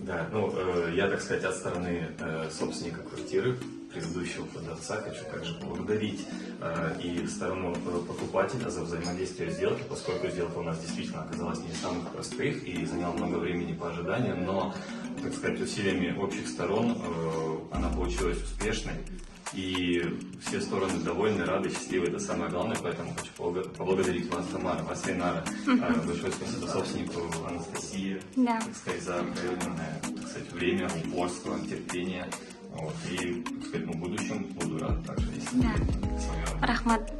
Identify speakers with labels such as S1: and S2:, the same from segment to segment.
S1: Да, ну, я, так сказать, от стороны собственника квартиры, предыдущего продавца, хочу также поблагодарить и сторону покупателя за взаимодействие сделки, поскольку сделка у нас действительно оказалась не из самых простых и заняла много времени по ожиданиям, но, так сказать, усилиями общих сторон она получилась успешной. И все стороны довольны, рады, счастливы, это самое главное, поэтому хочу поблагодарить вас, Тамара, вас, Ренара. Большое спасибо собственнику Анастасии,
S2: Да.
S1: так сказать, за проявленное, так сказать, время, упорство, терпение. Вот. И, так сказать, в будущем буду рад также, если
S2: Да.
S1: с вами работать.
S2: Рахмат.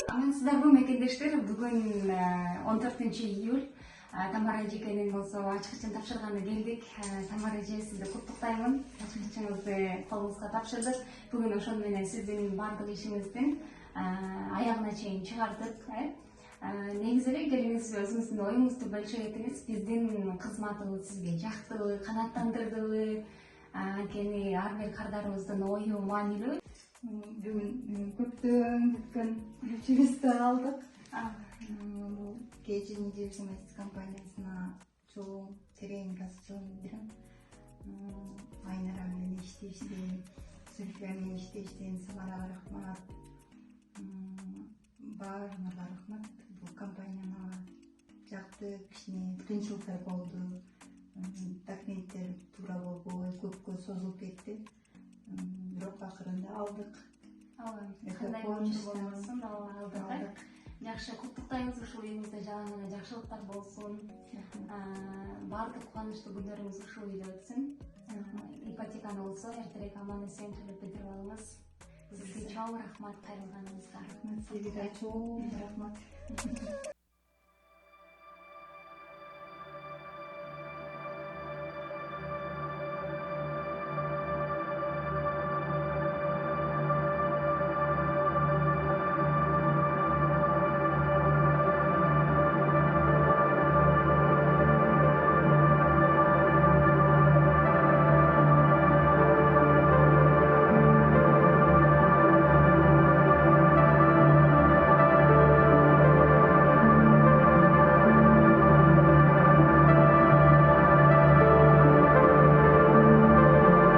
S3: Амансыздарбы мекендештер, бүгүн 14-июль. Тамара эжекенин болсо ачкычын тапшырганы келдик. Тамара эже, сизди куттуктаймын. Ачкычыңызды колуңузга тапшырдык. Бүгүн ошону менен сиздин баардык ишиңиздин аягына чейин чыгардык. Негизи эле келиңиз өзүңүздүн оюңузду бөлүшө кетиңиз. Биздин кызматыбыз сизге жактыбы, канааттандырдыбы? Анткени ар бир кардарыбыздын ою маанилүү.
S4: Бүгін көптөн күткөн күлүүчүбүздү алдык. Бул KG недвижимость компаниясына чоң терең расчёт берем. Айнара менен иштештин, Зульфия менен иштештин, Самарага рахмат. Баарыңарга рахмат. Бул компанияга жакты кичине кыйынчылыктар болду. Документтер туура болбой, көпкө созулуп кетти. Бирок акырында алдык.
S3: Кандай болчу болбосун, алдык. Жакшы, куттуктайбыз, ушул үйүңүздө жана гана жакшылыктар болсун. Баардык кубанычтуу күндөөрүңүз ушул үйдө өтсүн. Ипотеканы болсо эртерээк аман эсен төлөп битирип алыңыз. Сизге чоң рахмат кайрылганыңызга.
S4: Сизге да чоң рахмат.